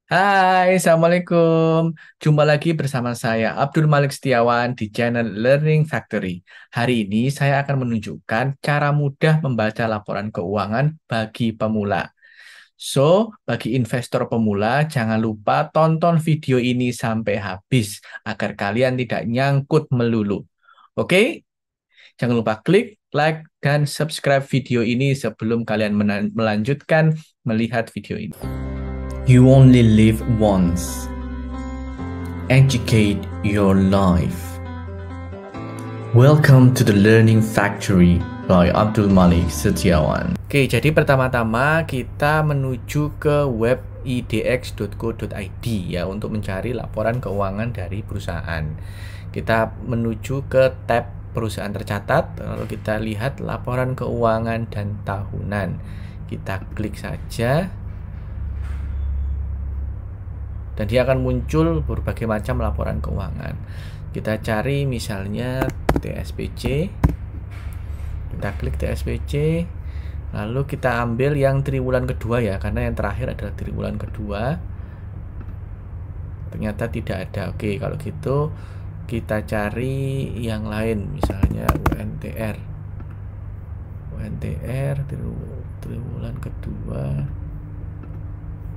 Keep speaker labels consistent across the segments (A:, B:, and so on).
A: Hai, Assalamualaikum. Jumpa lagi bersama saya Abdul Malik Setiawan di channel Learning Factory. Hari ini saya akan menunjukkan cara mudah membaca laporan keuangan bagi pemula. Bagi investor pemula, jangan lupa tonton video ini sampai habis agar kalian tidak nyangkut melulu. Oke? Jangan lupa klik like dan subscribe video ini sebelum kalian melanjutkan melihat video ini. You only live once. Educate your life. Welcome to the Learning Factory by Abdul Malik Setiawan. Oke, jadi pertama-tama kita menuju ke web idx.co.id ya untuk mencari laporan keuangan dari perusahaan. Kita menuju ke tab perusahaan tercatat, lalu kita lihat laporan keuangan dan tahunan. Kita klik saja. Dan dia akan muncul berbagai macam laporan keuangan. Kita cari misalnya TSPC. Kita klik TSPC. Lalu kita ambil yang triwulan kedua ya, karena yang terakhir adalah triwulan kedua. Ternyata tidak ada. Oke, kalau gitu kita cari yang lain, misalnya UNTR. UNTR triwulan kedua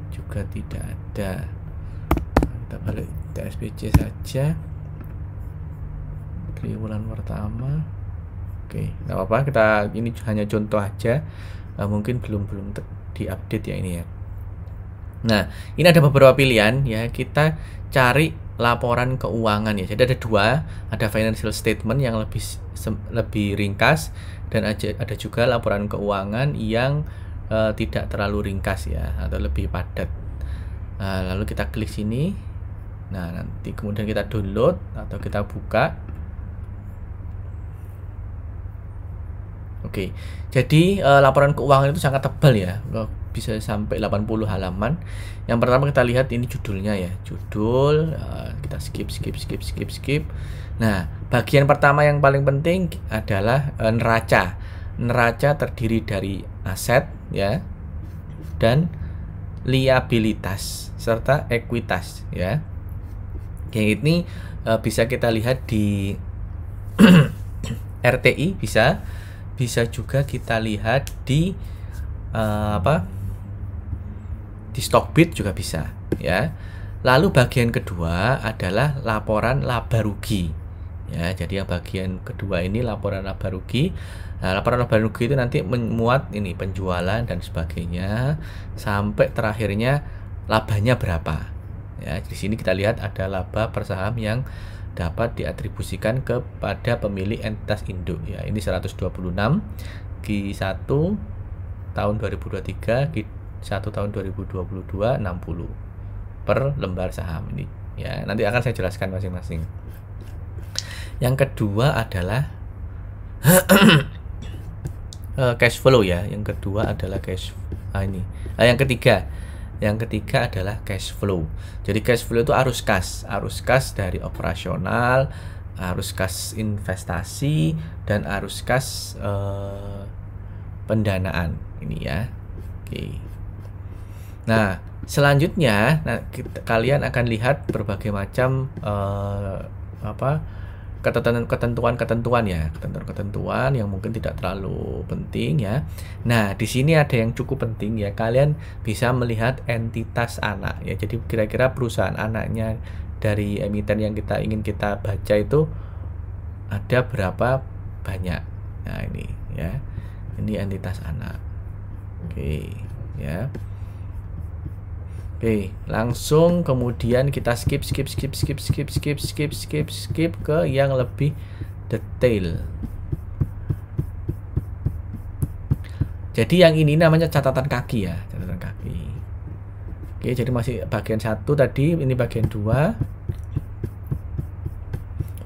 A: juga tidak ada. Kita balik TSPC saja, triwulan pertama. Oke, nggak apa-apa, kita ini hanya contoh aja, mungkin belum diupdate ya ini ya. Nah, ini ada beberapa pilihan ya, kita cari laporan keuangan ya. Jadi ada dua, ada financial statement yang lebih ringkas, dan ada juga laporan keuangan yang tidak terlalu ringkas ya, atau lebih padat. Lalu kita klik sini. Nah, nanti kemudian kita download atau kita buka. Oke, jadi laporan keuangan itu sangat tebal ya, bisa sampai 80 halaman. Yang pertama kita lihat ini judulnya ya, judul, kita skip. Nah, bagian pertama yang paling penting adalah neraca. Neraca terdiri dari aset ya, dan liabilitas serta ekuitas ya. Yang ini bisa kita lihat di RTI, bisa juga kita lihat di di Stockbit juga bisa ya. Lalu bagian kedua adalah laporan laba rugi ya. Jadi yang bagian kedua ini laporan laba rugi. Nah, laporan laba rugi itu nanti memuat ini penjualan dan sebagainya sampai terakhirnya labanya berapa. Ya, di sini kita lihat ada laba per saham yang dapat diatribusikan kepada pemilik entitas induk ya. Ini 126, Q1 tahun 2023, Q1 tahun 2022 60 per lembar saham ini ya. Nanti akan saya jelaskan masing-masing. Yang kedua adalah cash flow ya. Yang kedua adalah yang ketiga. Yang ketiga adalah cash flow. Jadi cash flow itu arus kas dari operasional, arus kas investasi, dan arus kas pendanaan ini ya. Oke. Nah, selanjutnya kalian akan lihat berbagai macam ketentuan-ketentuan ya, ketentuan yang mungkin tidak terlalu penting ya. Nah, di sini ada yang cukup penting ya, kalian bisa melihat entitas anak ya. Jadi kira-kira perusahaan anaknya dari emiten yang ingin kita baca itu ada berapa banyak. Nah, ini ya. Ini entitas anak. Oke, ya. Oke, langsung kemudian kita skip ke yang lebih detail. Jadi yang ini namanya catatan kaki ya, catatan kaki. Oke, jadi masih bagian 1 tadi, ini bagian 2.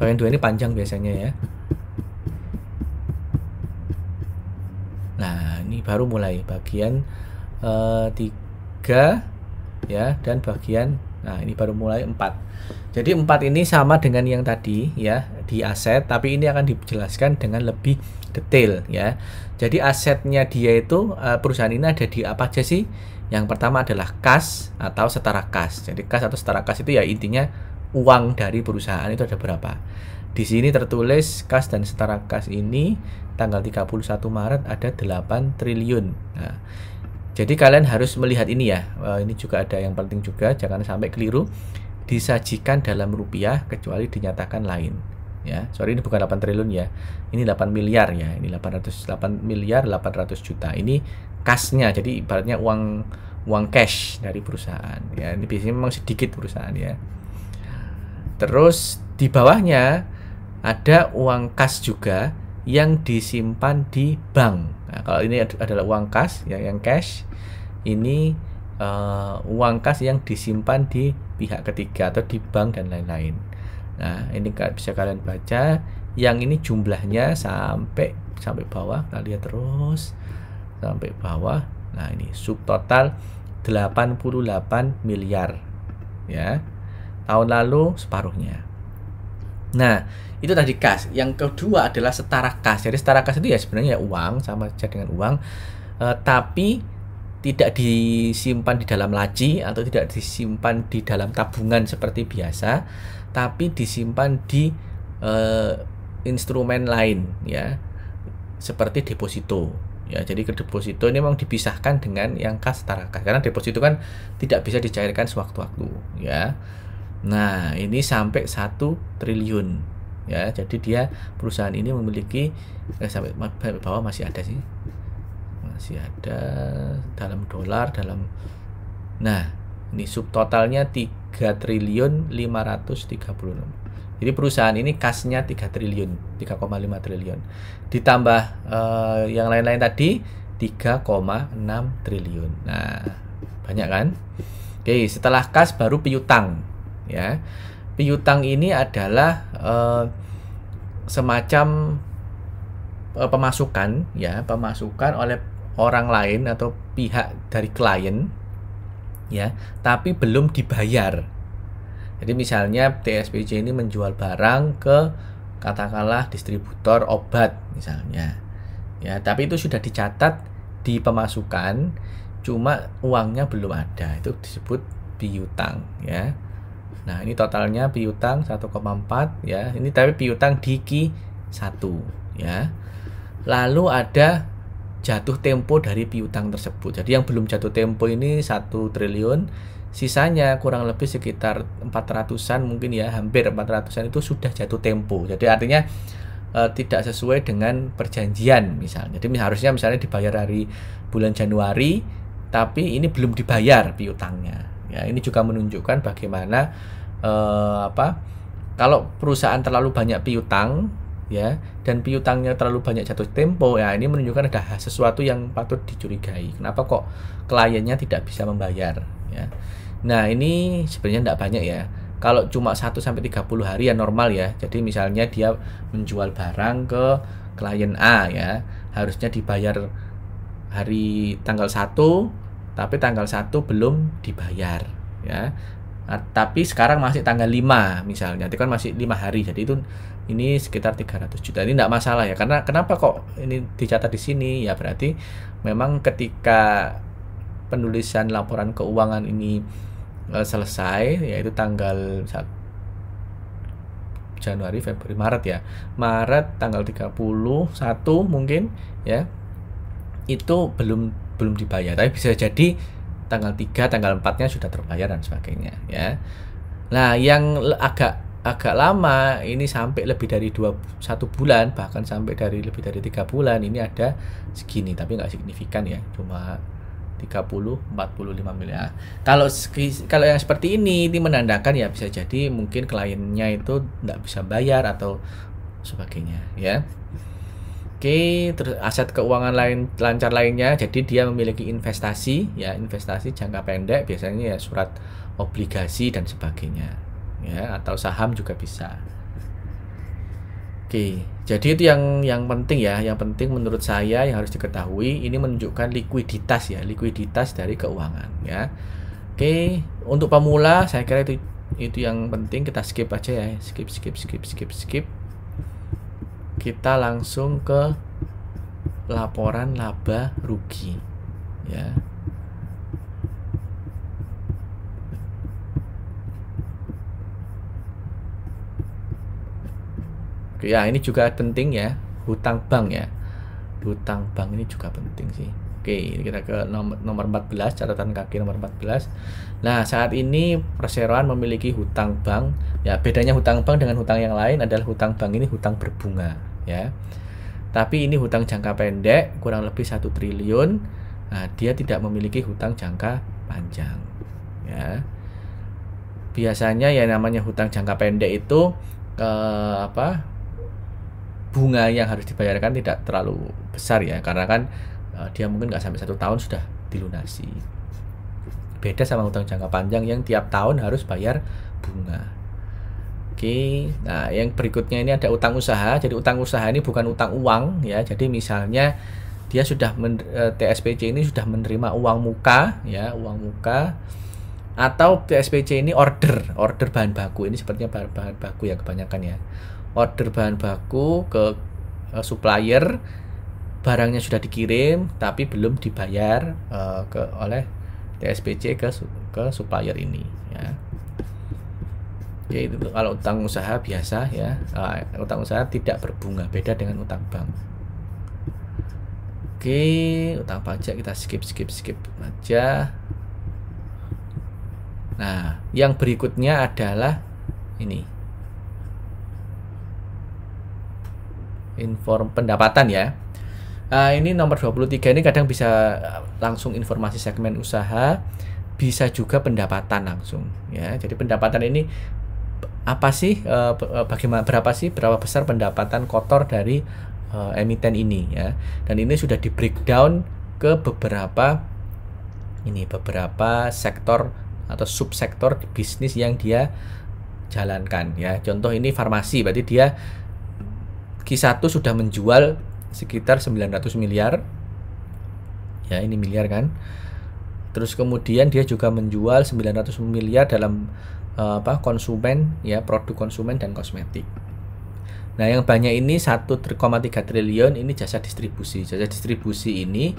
A: Bagian 2 ini panjang biasanya ya. Nah, ini baru mulai bagian 3 ya, dan bagian Nah, ini baru mulai 4. Jadi 4 ini sama dengan yang tadi ya di aset, tapi ini akan dijelaskan dengan lebih detail ya. Jadi asetnya dia itu perusahaan ini ada di apa aja sih? Yang pertama adalah kas atau setara kas. Jadi kas atau setara kas itu ya intinya uang dari perusahaan itu ada berapa. Di sini tertulis kas dan setara kas ini tanggal 31 Maret ada 8 triliun. Nah, jadi kalian harus melihat ini ya. Ini juga ada yang penting juga, jangan sampai keliru. Disajikan dalam rupiah kecuali dinyatakan lain. Ya, sorry ini bukan 8 triliun ya. Ini 8 miliar ya. Ini 8 miliar 800 juta. Ini kasnya. Jadi ibaratnya uang cash dari perusahaan. Ya, ini biasanya memang sedikit perusahaan ya. Terus di bawahnya ada uang kas juga yang disimpan di bank. Nah, kalau ini adalah uang kas ya, yang cash. Ini uang kas yang disimpan di pihak ketiga atau di bank dan lain-lain. Nah, ini bisa kalian baca. Yang ini jumlahnya sampai bawah. Kita lihat terus sampai bawah. Nah, ini subtotal 88 miliar ya. Tahun lalu separuhnya. Nah, itu tadi kas. Yang kedua adalah setara kas. Jadi setara kas itu ya sebenarnya uang, sama saja dengan uang, tapi tidak disimpan di dalam laci atau tidak disimpan di dalam tabungan seperti biasa, tapi disimpan di instrumen lain ya, seperti deposito. Ya, jadi ke deposito ini memang dipisahkan dengan yang kas setara kas, karena deposito kan tidak bisa dicairkan sewaktu-waktu ya. Nah, ini sampai 1 triliun ya. Jadi dia perusahaan ini memiliki sampai bawah masih ada sih. Masih ada dalam dolar dalam. Nah, ini subtotalnya 3 triliun 536. Jadi perusahaan ini kasnya 3 triliun, 3,5 triliun. Ditambah yang lain-lain tadi 3,6 triliun. Nah, banyak kan? Oke, setelah kas baru piutang. Ya, piutang ini adalah semacam pemasukan ya, pemasukan oleh orang lain atau pihak dari klien ya, tapi belum dibayar. Jadi misalnya TSPJ ini menjual barang ke katakanlah distributor obat misalnya ya, tapi itu sudah dicatat di pemasukan, cuma uangnya belum ada, itu disebut piutang ya. Nah, ini totalnya piutang 1,4 ya. Ini tapi piutang di Q1 ya. Lalu ada jatuh tempo dari piutang tersebut. Jadi yang belum jatuh tempo ini 1 triliun, sisanya kurang lebih sekitar 400-an mungkin ya, hampir 400-an itu sudah jatuh tempo. Jadi artinya tidak sesuai dengan perjanjian misalnya. Jadi harusnya misalnya dibayar hari bulan Januari, tapi ini belum dibayar piutangnya. Ya, ini juga menunjukkan bagaimana kalau perusahaan terlalu banyak piutang ya, dan piutangnya terlalu banyak jatuh tempo ya, ini menunjukkan ada sesuatu yang patut dicurigai. Kenapa kok kliennya tidak bisa membayar ya. Nah, ini sebenarnya tidak banyak ya. Kalau cuma 1 sampai 30 hari ya normal ya. Jadi misalnya dia menjual barang ke klien A ya, harusnya dibayar hari tanggal 1, tapi tanggal 1 belum dibayar ya. Nah, tapi sekarang masih tanggal 5 misalnya, itu kan masih 5 hari, jadi itu ini sekitar 300 juta. Ini tidak masalah ya, karena kenapa kok ini dicatat di sini ya, berarti memang ketika penulisan laporan keuangan ini selesai, yaitu tanggal Januari, Februari, Maret ya, Maret tanggal 31 mungkin ya, itu belum dibayar, tapi bisa jadi tanggal 3, tanggal 4-nya sudah terbayar dan sebagainya ya. Nah, yang agak lama ini sampai lebih dari 1 bulan, bahkan sampai lebih dari 3 bulan, ini ada segini, tapi nggak signifikan ya, cuma 30-45 miliar. Kalau yang seperti ini menandakan ya bisa jadi mungkin kliennya itu nggak bisa bayar atau sebagainya ya. Oke, terus aset keuangan lancar lainnya, jadi dia memiliki investasi ya, investasi jangka pendek, biasanya ya surat obligasi dan sebagainya ya, atau saham juga bisa. Oke, jadi itu yang penting ya, yang penting menurut saya yang harus diketahui, ini menunjukkan likuiditas ya, likuiditas dari keuangan ya. Oke, Untuk pemula saya kira itu yang penting, kita skip aja ya. Skip. Kita langsung ke laporan laba rugi ya. Oke, ya ini juga penting ya, hutang bank ya. Hutang bank ini juga penting sih. Oke, kita ke nomor 14, catatan kaki nomor 14. Nah, saat ini perseroan memiliki hutang bank. Ya, bedanya hutang bank dengan hutang yang lain adalah hutang bank ini hutang berbunga, ya. Tapi ini hutang jangka pendek, kurang lebih 1 triliun. Nah, dia tidak memiliki hutang jangka panjang, ya. Biasanya ya namanya hutang jangka pendek itu bunga yang harus dibayarkan tidak terlalu besar ya, karena kan dia mungkin nggak sampai 1 tahun sudah dilunasi. Beda sama hutang jangka panjang yang tiap tahun harus bayar bunga. Oke, nah yang berikutnya ini ada utang usaha. Jadi utang usaha ini bukan utang uang ya. Jadi misalnya dia sudah TSPC ini sudah menerima uang muka ya, uang muka, atau TSPC ini order bahan baku. Ini sepertinya bahan baku ya kebanyakan ya. Order bahan baku ke supplier, barangnya sudah dikirim tapi belum dibayar oleh TSPC ke supplier ini ya. Oke, itu kalau utang usaha biasa ya. Utang usaha tidak berbunga, beda dengan utang bank. Oke, utang pajak kita skip aja. Nah, yang berikutnya adalah ini, pendapatan ya. Ini nomor 23 ini kadang bisa langsung informasi segmen usaha, bisa juga pendapatan langsung ya. Jadi pendapatan ini apa sih, berapa besar pendapatan kotor dari emiten ini ya. Dan ini sudah di breakdown ke beberapa sektor atau subsektor di bisnis yang dia jalankan ya. Contoh ini farmasi, berarti dia Q1 sudah menjual sekitar 900 miliar ya, ini miliar kan. Terus kemudian dia juga menjual 900 miliar dalam konsumen ya, produk konsumen dan kosmetik. Nah, yang banyak ini 1,3 triliun ini jasa distribusi. Jasa distribusi ini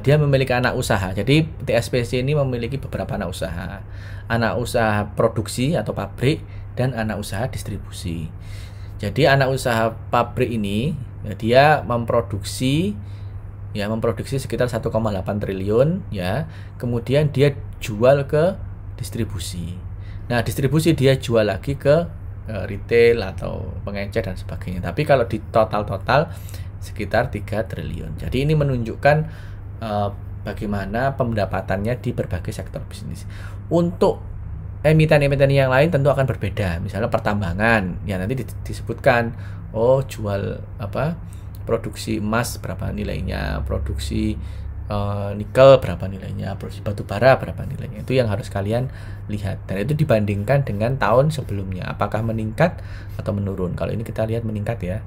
A: dia memiliki anak usaha. Jadi TSPC ini memiliki beberapa anak usaha. Anak usaha produksi atau pabrik dan anak usaha distribusi. Jadi anak usaha pabrik ini ya, dia memproduksi sekitar 1,8 triliun ya. Kemudian dia jual ke distribusi. Nah, distribusi dia jual lagi ke retail atau pengecer dan sebagainya. Tapi kalau di total sekitar 3 triliun. Jadi ini menunjukkan bagaimana pendapatannya di berbagai sektor bisnis. Untuk emiten-emiten yang lain tentu akan berbeda. Misalnya pertambangan, ya nanti disebutkan, jual produksi emas berapa nilainya, produksi nikel berapa nilainya, produksi batu bara berapa nilainya. Itu yang harus kalian lihat. Dan itu dibandingkan dengan tahun sebelumnya, apakah meningkat atau menurun. Kalau ini kita lihat meningkat ya,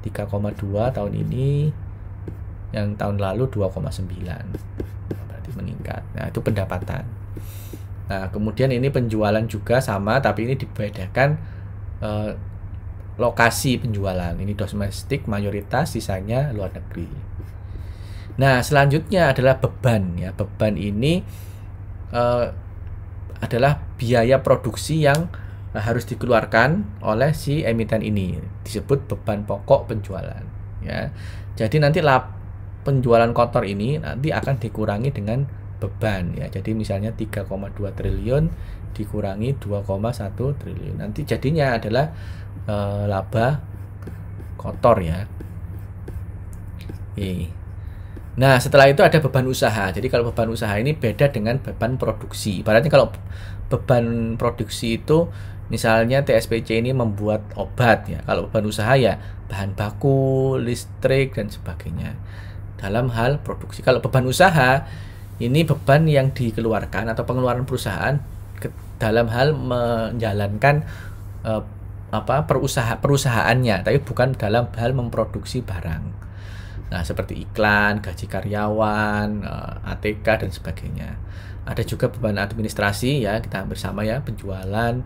A: 3,2 tahun ini, yang tahun lalu 2,9, berarti meningkat. Nah, itu pendapatan. Nah, kemudian ini penjualan juga sama, tapi ini dibedakan lokasi penjualan. Ini domestik mayoritas, sisanya luar negeri. Nah, selanjutnya adalah beban ya. Beban ini adalah biaya produksi yang harus dikeluarkan oleh si emiten ini. Disebut beban pokok penjualan ya. Jadi nanti penjualan kotor ini nanti akan dikurangi dengan beban ya. Jadi misalnya 3,2 triliun dikurangi 2,1 triliun. Nanti jadinya adalah laba kotor ya. Nah, setelah itu ada beban usaha. Jadi kalau beban usaha ini beda dengan beban produksi. Ibaratnya kalau beban produksi itu misalnya TSPC ini membuat obat ya. Kalau beban usaha ya bahan baku, listrik dan sebagainya. Dalam hal produksi. Kalau beban usaha ini beban yang dikeluarkan atau pengeluaran perusahaan dalam hal menjalankan perusahaannya, tapi bukan dalam hal memproduksi barang. Nah, seperti iklan, gaji karyawan, ATK dan sebagainya. Ada juga beban administrasi ya, kita hampir sama ya, penjualan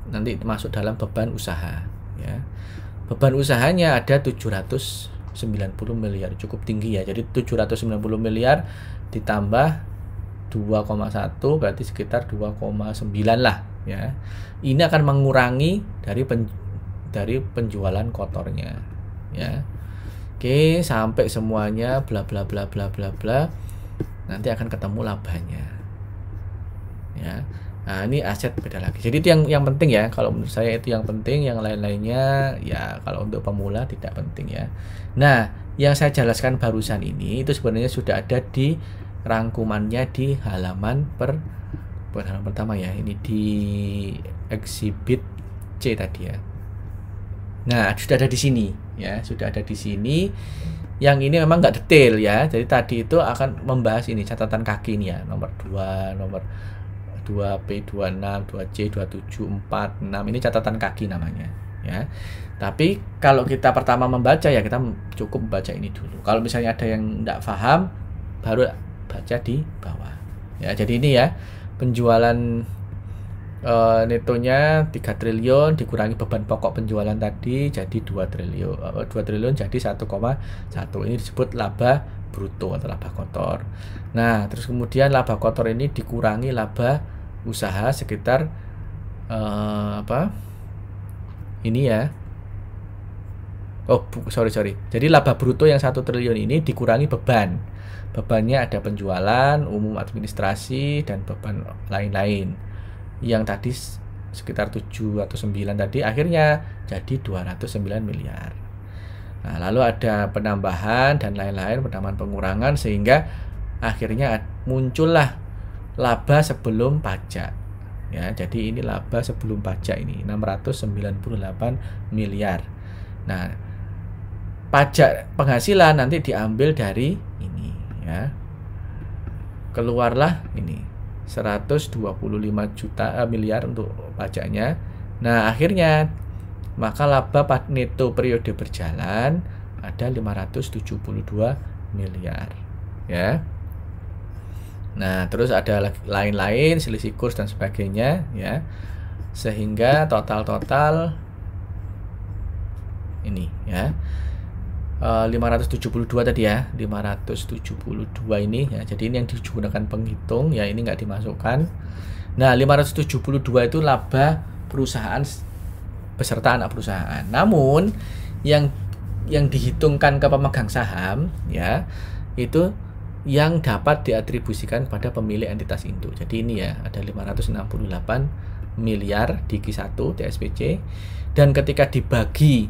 A: nanti masuk dalam beban usaha ya. Beban usahanya ada 790 miliar, cukup tinggi ya. Jadi 790 miliar ditambah 2,1 berarti sekitar 2,9 lah ya. Ini akan mengurangi dari penjualan kotornya ya. Oke, sampai semuanya bla bla bla bla bla bla, nanti akan ketemu labanya ya. Nah, ini aset beda lagi. Jadi itu yang penting ya. Kalau menurut saya itu yang penting, yang lain-lainnya ya kalau untuk pemula tidak penting ya. Nah, yang saya jelaskan barusan ini itu sebenarnya sudah ada di rangkumannya di halaman bukan halaman pertama ya. Ini di exhibit C tadi ya. Nah, sudah ada di sini ya, sudah ada di sini. Yang ini memang nggak detail ya. Jadi tadi itu akan membahas ini catatan kaki ini ya, nomor 2, nomor 2P, 26, 2C, 27, 4, 6. Ini catatan kaki namanya ya. Tapi kalau kita pertama membaca ya kita cukup membaca ini dulu. Kalau misalnya ada yang tidak paham baru baca di bawah. Ya, jadi ini ya penjualan netonya 3 triliun dikurangi beban pokok penjualan tadi jadi 2 triliun. 2 triliun jadi 1,1. Ini disebut laba bruto atau laba kotor. Nah, terus kemudian laba kotor ini dikurangi laba usaha sekitar ini ya. Sorry. Jadi laba bruto yang 1 triliun ini dikurangi beban. Bebannya ada penjualan, umum administrasi, dan beban lain-lain. Yang tadi sekitar 7 atau 9 tadi akhirnya jadi 209 miliar. Nah, lalu ada penambahan dan lain-lain, penambahan pengurangan sehingga akhirnya muncullah laba sebelum pajak. Ya, jadi ini laba sebelum pajak ini 698 miliar. Nah, pajak penghasilan nanti diambil dari ini ya. Keluarlah ini 125 miliar untuk pajaknya. Nah, akhirnya maka laba neto periode berjalan ada 572 miliar ya. Nah, terus ada lain-lain, selisih kurs dan sebagainya ya. Sehingga total ini ya. 572 tadi ya, 572 ini ya. Jadi ini yang digunakan penghitung ya, ini nggak dimasukkan. Nah, 572 itu laba perusahaan beserta anak perusahaan. Namun yang dihitungkan ke pemegang saham ya, itu yang dapat diatribusikan pada pemilik entitas induk. Jadi ini ya, ada 568 miliar di Q1 TSPC, dan ketika dibagi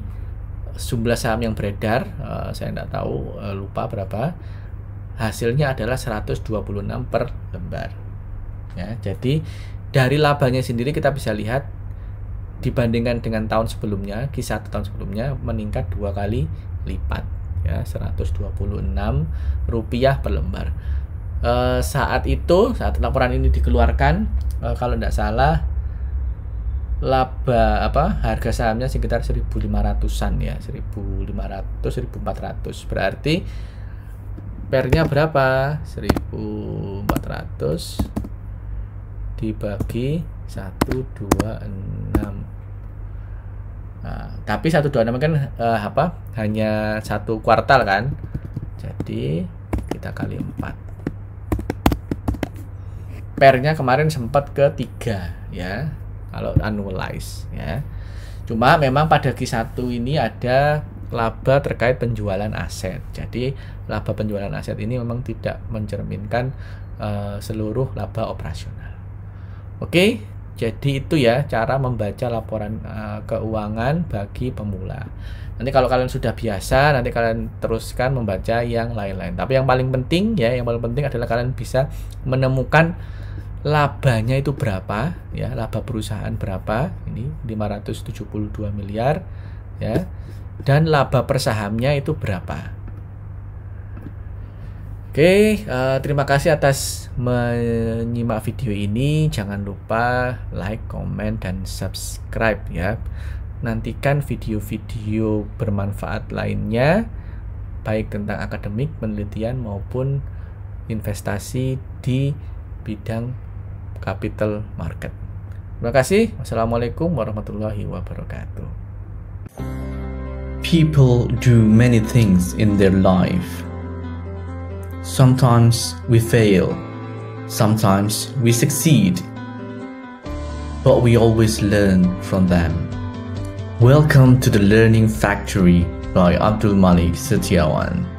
A: jumlah saham yang beredar, saya tidak tahu, lupa berapa, hasilnya adalah 126 per lembar ya. Jadi dari labanya sendiri kita bisa lihat dibandingkan dengan tahun sebelumnya, Q1 tahun sebelumnya meningkat 2 kali lipat ya, 126 rupiah per lembar. Saat laporan ini dikeluarkan, kalau tidak salah harga sahamnya sekitar 1.500-an ya, 1.500 1.400. Berarti pernya berapa? 1.400 dibagi 126. Nah, tapi 126 kan hanya 1 kuartal kan. Jadi kita kali 4. Pernya kemarin sempat ke 3 ya, kalau annualize ya. Cuma memang pada Q1 ini ada laba terkait penjualan aset. Jadi laba penjualan aset ini memang tidak mencerminkan seluruh laba operasional. Oke, jadi itu ya cara membaca laporan keuangan bagi pemula. Nanti kalau kalian sudah biasa, nanti kalian teruskan membaca yang lain-lain. Tapi yang paling penting adalah kalian bisa menemukan labanya itu berapa ya, laba perusahaan berapa, ini 572 miliar ya, dan laba per sahamnya itu berapa. Oke, terima kasih atas menyimak video ini. Jangan lupa like, comment, dan subscribe ya. Nantikan video-video bermanfaat lainnya, baik tentang akademik, penelitian maupun investasi di bidang capital market. Terima kasih. Wassalamualaikum warahmatullahi wabarakatuh.
B: People do many things in their life. Sometimes we fail, sometimes we succeed, but we always learn from them. Welcome to the Learning Factory by Abdul Malik Setiawan.